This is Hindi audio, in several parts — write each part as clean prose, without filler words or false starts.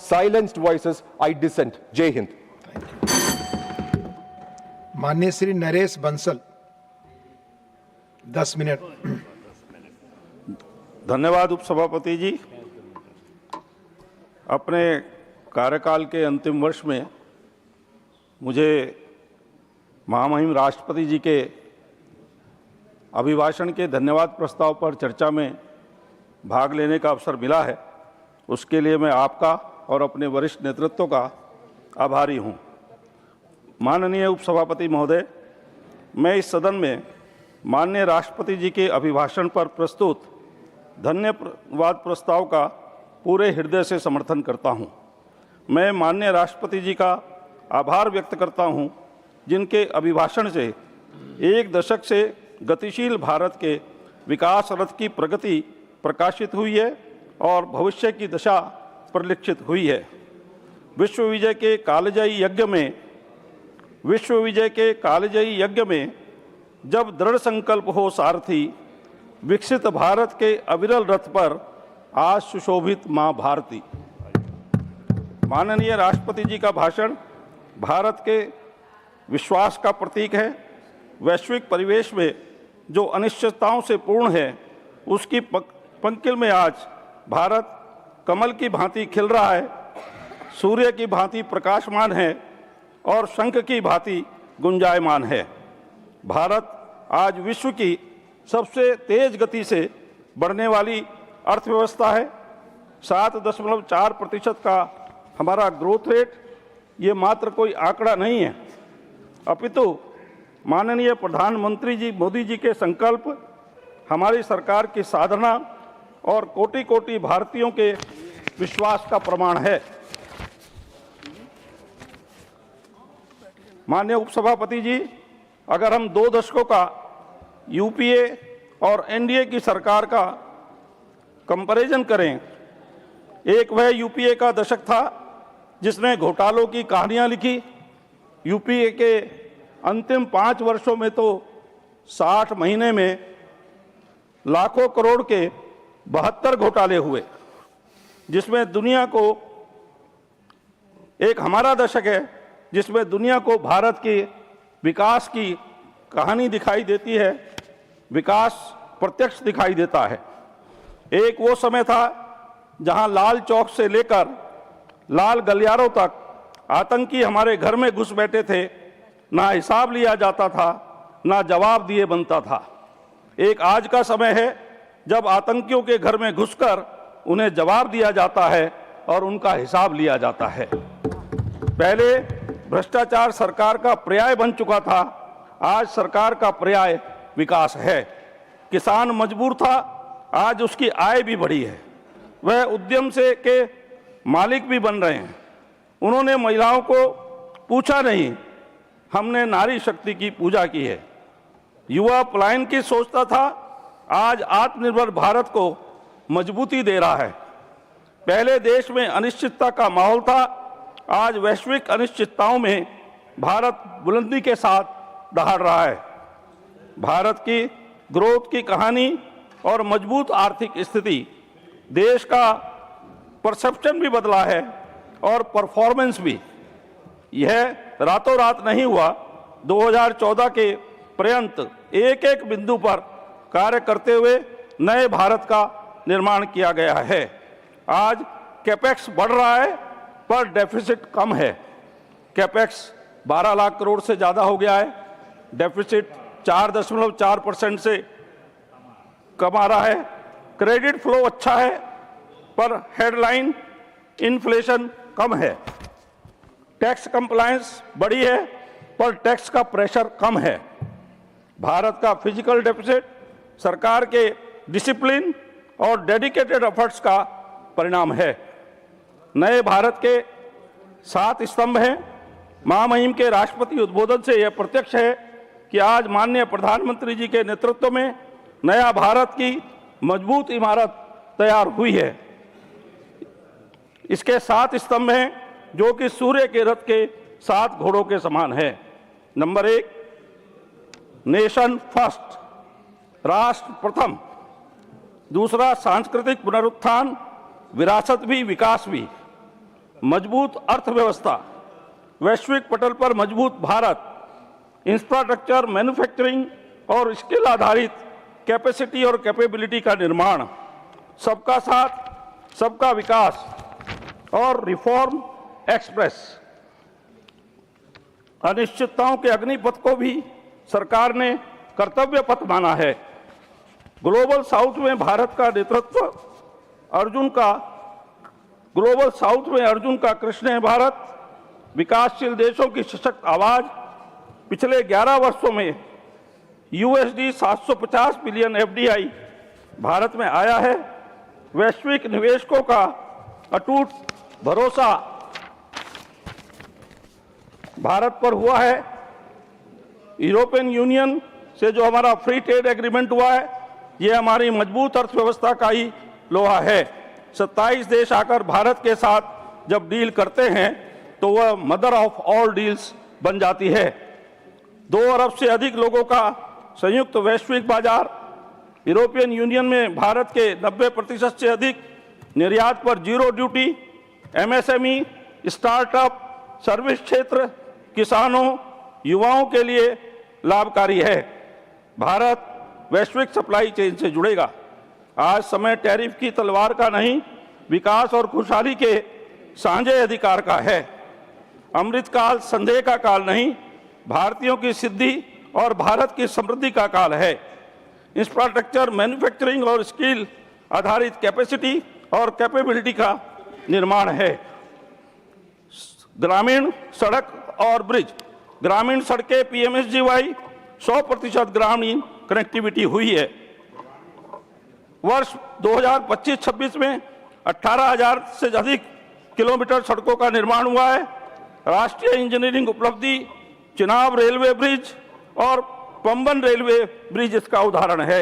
silenced voices, I dissent. Jai Hind. माननीय श्री नरेश बंसल, 10 मिनट। धन्यवाद उपसभापति जी। अपने कार्यकाल के अंतिम वर्ष में मुझे महामहिम राष्ट्रपति जी के अभिभाषण के धन्यवाद प्रस्ताव पर चर्चा में भाग लेने का अवसर मिला है। उसके लिए मैं आपका और अपने वरिष्ठ नेतृत्व का आभारी हूं। माननीय उपसभापति महोदय, मैं इस सदन में माननीय राष्ट्रपति जी के अभिभाषण पर प्रस्तुत धन्यवाद प्रस्ताव का पूरे हृदय से समर्थन करता हूं। मैं माननीय राष्ट्रपति जी का आभार व्यक्त करता हूं, जिनके अभिभाषण से एक दशक से गतिशील भारत के विकास रथ की प्रगति प्रकाशित हुई है और भविष्य की दशा परिलक्षित हुई है। विश्व विजय के कालजयी यज्ञ में जब दृढ़ संकल्प हो सारथी, विकसित भारत के अविरल रथ पर आज सुशोभित मां भारती। माननीय राष्ट्रपति जी का भाषण भारत के विश्वास का प्रतीक है। वैश्विक परिवेश में जो अनिश्चितताओं से पूर्ण है, उसकी पंकिल में आज भारत कमल की भांति खिल रहा है, सूर्य की भांति प्रकाशमान है और शंख की भांति गुंजायमान है। भारत आज विश्व की सबसे तेज गति से बढ़ने वाली अर्थव्यवस्था है। 7.4% का हमारा ग्रोथ रेट ये मात्र कोई आंकड़ा नहीं है, अपितु माननीय प्रधानमंत्री जी मोदी जी के संकल्प, हमारी सरकार की साधना और कोटि कोटि भारतीयों के विश्वास का प्रमाण है। माननीय उपसभापति जी, अगर हम 2 दशकों का यूपीए और एनडीए की सरकार का कंपैरिजन करें, एक वह यूपीए का दशक था जिसने घोटालों की कहानियां लिखी। यूपीए के अंतिम 5 वर्षों में तो 60 महीने में लाखों करोड़ के 72 घोटाले हुए, जिसमें दुनिया को एक हमारा दशक है जिसमें दुनिया को भारत के विकास की कहानी दिखाई देती है, विकास प्रत्यक्ष दिखाई देता है। एक वो समय था जहां लाल चौक से लेकर लाल गलियारों तक आतंकी हमारे घर में घुस बैठे थे, ना हिसाब लिया जाता था, ना जवाब दिए बनता था। एक आज का समय है जब आतंकियों के घर में घुसकर उन्हें जवाब दिया जाता है और उनका हिसाब लिया जाता है। पहले भ्रष्टाचार सरकार का पर्याय बन चुका था, आज सरकार का पर्याय विकास है। किसान मजबूर था, आज उसकी आय भी बढ़ी है, वह उद्यम से के मालिक भी बन रहे हैं। उन्होंने महिलाओं को पूछा नहीं, हमने नारी शक्ति की पूजा की है। युवा पलायन की सोचता था, आज आत्मनिर्भर भारत को मजबूती दे रहा है। पहले देश में अनिश्चितता का माहौल था, आज वैश्विक अनिश्चितताओं में भारत बुलंदी के साथ दहाड़ रहा है। भारत की ग्रोथ की कहानी और मजबूत आर्थिक स्थिति, देश का परसेप्शन भी बदला है और परफॉर्मेंस भी। यह रातों रात नहीं हुआ। 2014 के पर्यंत एक एक बिंदु पर कार्य करते हुए नए भारत का निर्माण किया गया है। आज कैपेक्स बढ़ रहा है पर डेफिसिट कम है। कैपेक्स 12 लाख करोड़ से ज़्यादा हो गया है, डेफिसिट 4.4% से कम आ रहा है। क्रेडिट फ्लो अच्छा है पर हेडलाइन इन्फ्लेशन कम है। टैक्स कंप्लायंस बढ़ी है पर टैक्स का प्रेशर कम है। भारत का फिजिकल डेफिसिट सरकार के डिसिप्लिन और डेडिकेटेड एफर्ट्स का परिणाम है। नए भारत के 7 स्तंभ हैं। महामहिम के राष्ट्रपति उद्बोधन से यह प्रत्यक्ष है कि आज माननीय प्रधानमंत्री जी के नेतृत्व में नया भारत की मजबूत इमारत तैयार हुई है। इसके 7 स्तंभ हैं जो कि सूर्य के रथ के 7 घोड़ों के समान है। नंबर 1, नेशन फर्स्ट, राष्ट्र प्रथम। दूसरा, सांस्कृतिक पुनरुत्थान, विरासत भी विकास भी। मजबूत अर्थव्यवस्था, वैश्विक पटल पर मजबूत भारत, इंफ्रास्ट्रक्चर, मैन्युफैक्चरिंग और स्किल आधारित कैपेसिटी और कैपेबिलिटी का निर्माण, सबका साथ सबका विकास और रिफॉर्म एक्सप्रेस। अनिश्चितताओं के अग्निपथ को भी सरकार ने कर्तव्य पथ माना है। ग्लोबल साउथ में भारत का नेतृत्व, ग्लोबल साउथ में अर्जुन का कृष्ण है भारत, विकासशील देशों की सशक्त आवाज। पिछले 11 वर्षों में USD 750 बिलियन FDI भारत में आया है। वैश्विक निवेशकों का अटूट भरोसा भारत पर हुआ है। यूरोपियन यूनियन से जो हमारा फ्री ट्रेड एग्रीमेंट हुआ है, ये हमारी मजबूत अर्थव्यवस्था का ही लोहा है। 27 देश आकर भारत के साथ जब डील करते हैं तो वह मदर ऑफ ऑल डील्स बन जाती है। 2 अरब से अधिक लोगों का संयुक्त वैश्विक बाजार, यूरोपियन यूनियन में भारत के 90% से अधिक निर्यात पर 0 ड्यूटी, MSME, स्टार्टअप, सर्विस क्षेत्र, किसानों, युवाओं के लिए लाभकारी है। भारत वैश्विक सप्लाई चेन से जुड़ेगा। आज समय टैरिफ की तलवार का नहीं, विकास और खुशहाली के साझे अधिकार का है। अमृतकाल संदेह का काल नहीं, भारतीयों की सिद्धि और भारत की समृद्धि का काल है। इंफ्रास्ट्रक्चर, मैन्युफैक्चरिंग और स्किल आधारित कैपेसिटी और कैपेबिलिटी का निर्माण है। ग्रामीण सड़क और ब्रिज, ग्रामीण सड़कें PMSGY 100% ग्रामीण कनेक्टिविटी हुई है। वर्ष 2025-26 में 18,000 से अधिक किलोमीटर सड़कों का निर्माण हुआ है। राष्ट्रीय इंजीनियरिंग उपलब्धि चिनाब रेलवे ब्रिज और पंबन रेलवे ब्रिज इसका उदाहरण है।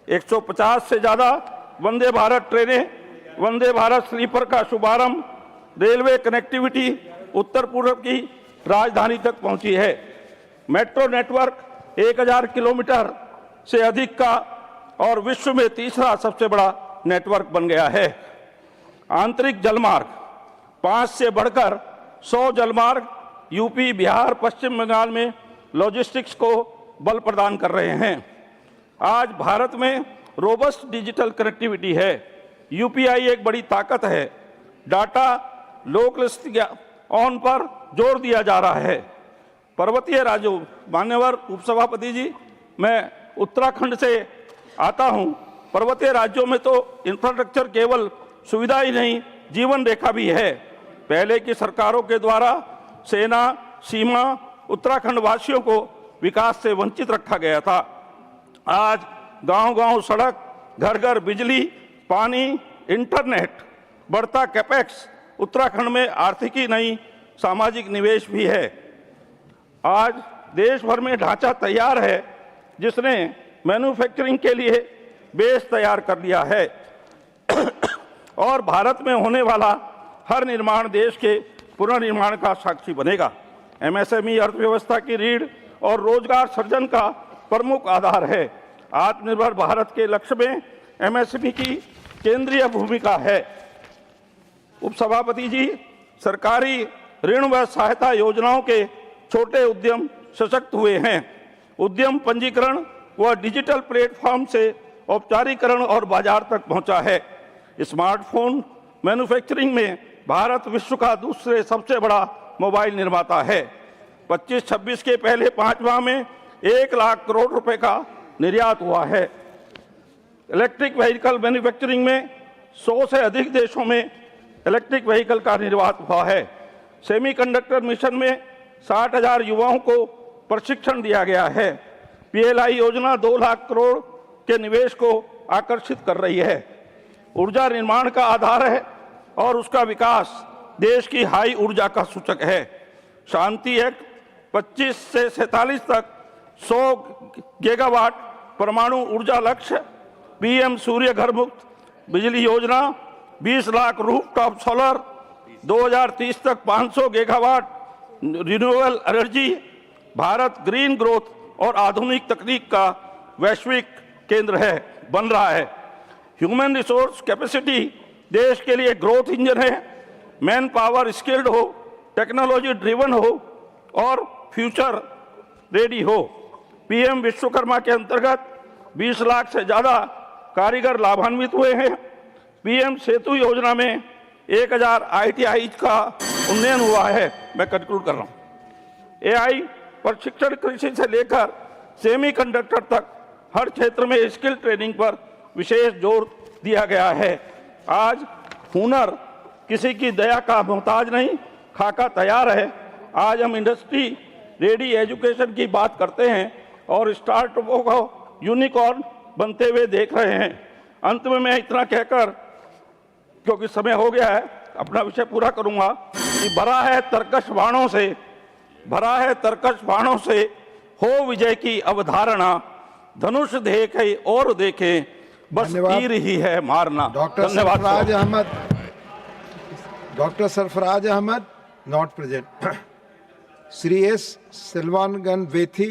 150 से ज़्यादा वंदे भारत ट्रेनें, वंदे भारत स्लीपर का शुभारंभ, रेलवे कनेक्टिविटी उत्तर पूर्व की राजधानी तक पहुंची है। मेट्रो नेटवर्क 1000 किलोमीटर से अधिक का और विश्व में तीसरा सबसे बड़ा नेटवर्क बन गया है। आंतरिक जलमार्ग 5 से बढ़कर 100 जलमार्ग यूपी, बिहार, पश्चिम बंगाल में लॉजिस्टिक्स को बल प्रदान कर रहे हैं। आज भारत में रोबस्ट डिजिटल कनेक्टिविटी है। UPI एक बड़ी ताकत है। डाटा लोकलिस्टिक ऑन पर जोर दिया जा रहा है। पर्वतीय राज्यों, मान्यवर उपसभापति जी, मैं उत्तराखंड से आता हूं। पर्वतीय राज्यों में तो इंफ्रास्ट्रक्चर केवल सुविधा ही नहीं, जीवन रेखा भी है। पहले की सरकारों के द्वारा सेना, सीमा, उत्तराखंड वासियों को विकास से वंचित रखा गया था। आज गांव-गांव सड़क, घर-घर बिजली, पानी, इंटरनेट, बढ़ता कैपेक्स, उत्तराखंड में आर्थिक ही नहीं सामाजिक निवेश भी है। आज देश भर में ढांचा तैयार है, जिसने मैन्युफैक्चरिंग के लिए बेस तैयार कर लिया है और भारत में होने वाला हर निर्माण देश के पुनर्निर्माण का साक्षी बनेगा। MSME अर्थव्यवस्था की रीढ़ और रोजगार सृजन का प्रमुख आधार है। आत्मनिर्भर भारत के लक्ष्य में MSME की केंद्रीय भूमिका है। उपसभापति जी, सरकारी ऋण व सहायता योजनाओं के छोटे उद्यम सशक्त हुए हैं। उद्यम पंजीकरण व डिजिटल प्लेटफॉर्म से औपचारीकरण और बाजार तक पहुंचा है। स्मार्टफोन मैन्युफैक्चरिंग में भारत विश्व का दूसरे सबसे बड़ा मोबाइल निर्माता है। 25-26 के पहले 5 माह में 1 लाख करोड़ रुपए का निर्यात हुआ है। इलेक्ट्रिक व्हीकल मैन्युफैक्चरिंग में 100 से अधिक देशों में इलेक्ट्रिक व्हीकल का निर्यात हुआ है। सेमीकंडक्टर मिशन में 60,000 युवाओं को प्रशिक्षण दिया गया है। PLI योजना 2 लाख करोड़ के निवेश को आकर्षित कर रही है। ऊर्जा निर्माण का आधार है और उसका विकास देश की हाई ऊर्जा का सूचक है। शांति एक्ट 25 से 47 तक 100 गीगावाट परमाणु ऊर्जा लक्ष्य, PM सूर्य घर मुक्त बिजली योजना, 20 लाख रूफटॉप सोलर, 2030 तक 500 gigawatt renewable energy. Bharat green growth और आधुनिक तकनीक का वैश्विक केंद्र है, बन रहा है। ह्यूमन रिसोर्स कैपेसिटी देश के लिए ग्रोथ इंजन है। मैन पावर स्किल्ड हो, टेक्नोलॉजी ड्रिवन हो और फ्यूचर रेडी हो। पीएम विश्वकर्मा के अंतर्गत 20 लाख से ज़्यादा कारीगर लाभान्वित हुए हैं। पीएम सेतु योजना में 1000 ITI का उन्नयन हुआ है। मैं कंक्लूड कर रहा हूँ। AI प्रशिक्षण कृषि से लेकर सेमीकंडक्टर तक हर क्षेत्र में स्किल ट्रेनिंग पर विशेष जोर दिया गया है। आज हुनर किसी की दया का मोहताज नहीं, खाका तैयार है। आज हम इंडस्ट्री रेडी एजुकेशन की बात करते हैं और स्टार्टअपों को यूनिकॉर्न बनते हुए देख रहे हैं। अंत में मैं इतना कहकर, क्योंकि समय हो गया है, अपना विषय पूरा करूंगा कि भरा है तरकश बाणों से हो विजय की अवधारणा, धनुष देखे और देखे बस धन्यवाद। तीर ही है मारना। Doctor Sarfaraz Ahmed not present. Shri S सिल्वानगन वेथी